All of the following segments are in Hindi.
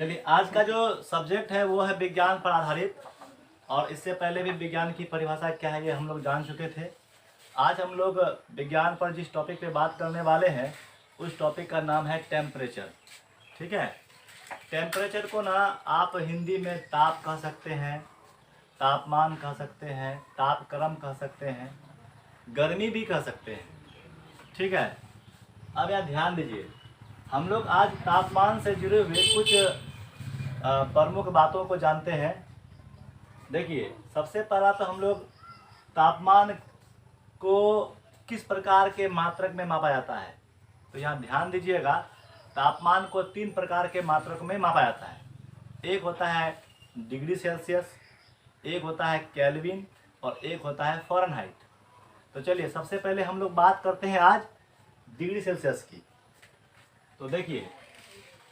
चलिए, आज का जो सब्जेक्ट है वो है विज्ञान पर आधारित। और इससे पहले भी विज्ञान की परिभाषा क्या है ये हम लोग जान चुके थे। आज हम लोग विज्ञान पर जिस टॉपिक पे बात करने वाले हैं उस टॉपिक का नाम है टेम्परेचर। ठीक है, टेम्परेचर को ना आप हिंदी में ताप कह सकते हैं, तापमान कह सकते हैं, तापक्रम कह सकते हैं, गर्मी भी कह सकते हैं। ठीक है, अब यहाँ ध्यान दीजिए, हम लोग आज तापमान से जुड़े हुए कुछ प्रमुख बातों को जानते हैं। देखिए, सबसे पहला तो हम लोग तापमान को किस प्रकार के मात्रक में मापा जाता है। तो यहाँ ध्यान दीजिएगा, तापमान को 3 प्रकार के मात्रक में मापा जाता है। एक होता है डिग्री सेल्सियस, एक होता है केल्विन और एक होता है फ़ारेनहाइट। तो चलिए, सबसे पहले हम लोग बात करते हैं आज डिग्री सेल्सियस की। तो देखिए,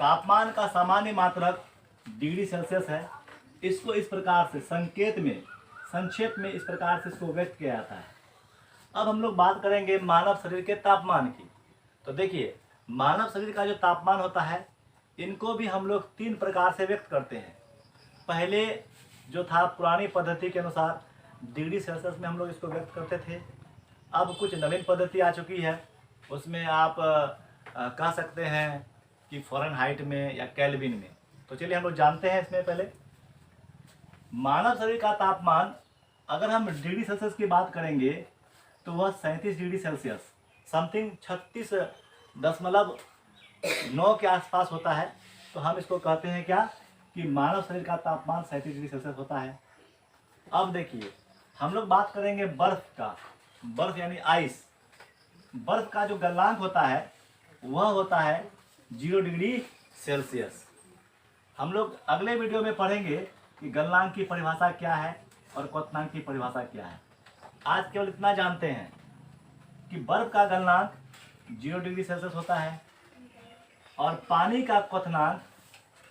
तापमान का सामान्य मात्रक डिग्री सेल्सियस है। इसको इस प्रकार से संक्षेप में इस प्रकार से इसको व्यक्त किया जाता है। अब हम लोग बात करेंगे मानव शरीर के तापमान की। तो देखिए, मानव शरीर का जो तापमान होता है इनको भी हम लोग 3 प्रकार से व्यक्त करते हैं। पहले जो था पुरानी पद्धति के अनुसार डिग्री सेल्सियस में हम लोग इसको व्यक्त करते थे। अब कुछ नवीन पद्धति आ चुकी है, उसमें आप कह सकते हैं कि फ़ारेनहाइट में या केल्विन में। तो चलिए हम लोग जानते हैं। इसमें पहले मानव शरीर का तापमान अगर हम डिग्री सेल्सियस की बात करेंगे तो वह 37 डिग्री सेल्सियस समथिंग 36.9 के आसपास होता है। तो हम इसको कहते हैं क्या कि मानव शरीर का तापमान 37 डिग्री सेल्सियस होता है। अब देखिए, हम लोग बात करेंगे बर्फ का। बर्फ यानी आइस। बर्फ का जो गलनांक होता है वह होता है 0 डिग्री सेल्सियस। हम लोग अगले वीडियो में पढ़ेंगे कि गलनांक की परिभाषा क्या है और क्वथनांक की परिभाषा क्या है। आज केवल इतना जानते हैं कि बर्फ का गलनांक 0 डिग्री सेल्सियस होता है और पानी का क्वथनांक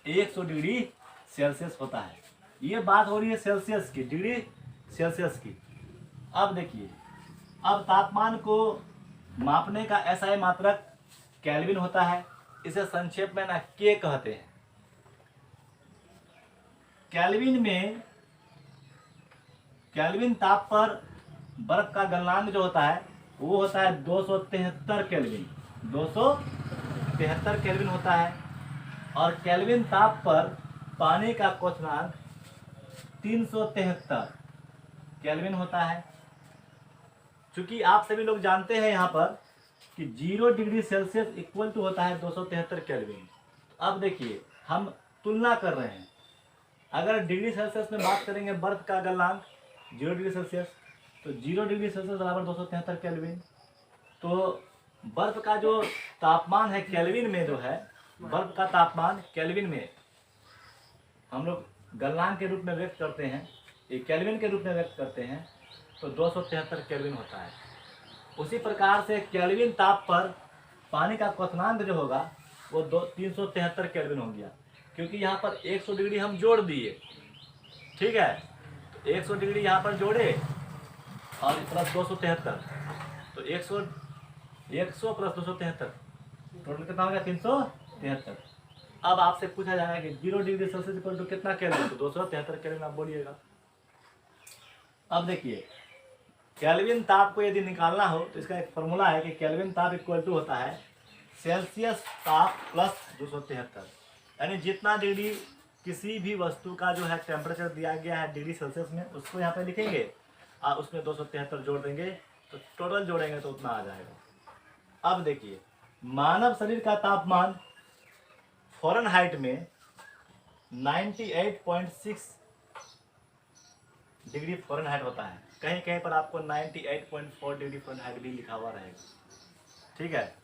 100 डिग्री सेल्सियस होता है। ये बात हो रही है सेल्सियस की, डिग्री सेल्सियस की। अब देखिए, अब तापमान को मापने का SI मात्रक केल्विन होता है। इसे संक्षेप में ना के कहते हैं। केल्विन ताप पर बर्फ का गलनांक जो होता है वो होता है 273 केल्विन। 273 केल्विन होता है। और केल्विन ताप पर पानी का क्वथनांक 373 केल्विन होता है। चूंकि आप सभी लोग जानते हैं यहाँ पर कि 0 डिग्री सेल्सियस इक्वल टू होता है 273 केल्विन। अब देखिए, हम तुलना कर रहे हैं। अगर डिग्री सेल्सियस में बात करेंगे बर्फ का गलनांक 0 डिग्री सेल्सियस, तो 0 डिग्री सेल्सियस बराबर 273 केल्विन। तो बर्फ का जो तापमान है केल्विन में, जो है बर्फ का तापमान केल्विन में हम लोग गलनांक के रूप में व्यक्त करते हैं, ये केल्विन के रूप में व्यक्त करते हैं, तो 273 केल्विन होता है। उसी प्रकार से केल्विन ताप पर पानी का क्वथनांक जो होगा वो 373 केल्विन हो गया, क्योंकि यहाँ पर 100 डिग्री हम जोड़ दिए। ठीक है, तो 100 डिग्री यहाँ पर जोड़े और प्लस 273, तो 100 प्लस 273 टोटल कितना हो गया 373। अब आपसे पूछा जाएगा कि 0 डिग्री सेल्सियस इक्वल टू कितना केल्विन, तो 273 केल्विन आप बोलिएगा। अब देखिए, केल्विन ताप को यदि निकालना हो तो इसका एक फॉर्मूला है कि केल्विन ताप इक्वल टू होता है सेल्सियस ताप प्लस 273। यानी जितना डिग्री किसी भी वस्तु का जो है टेम्परेचर दिया गया है डिग्री सेल्सियस में, उसको यहाँ पे लिखेंगे और उसमें 273 जोड़ देंगे, तो टोटल जोड़ेंगे तो उतना आ जाएगा। अब देखिए, मानव शरीर का तापमान फ़ारेनहाइट में 98.6 डिग्री फ़ारेनहाइट होता है। कहीं कहीं पर आपको 98.4 डिग्री फ़ारेनहाइट भी लिखा हुआ रहेगा। ठीक है,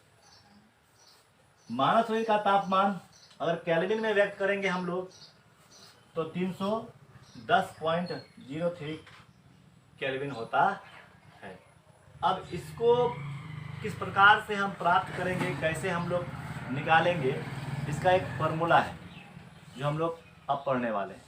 मानव शरीर का तापमान अगर केल्विन में व्यक्त करेंगे हम लोग तो 310.03 केल्विन होता है। अब इसको किस प्रकार से हम प्राप्त करेंगे, कैसे हम लोग निकालेंगे, इसका एक फॉर्मूला है जो हम लोग अब पढ़ने वाले हैं।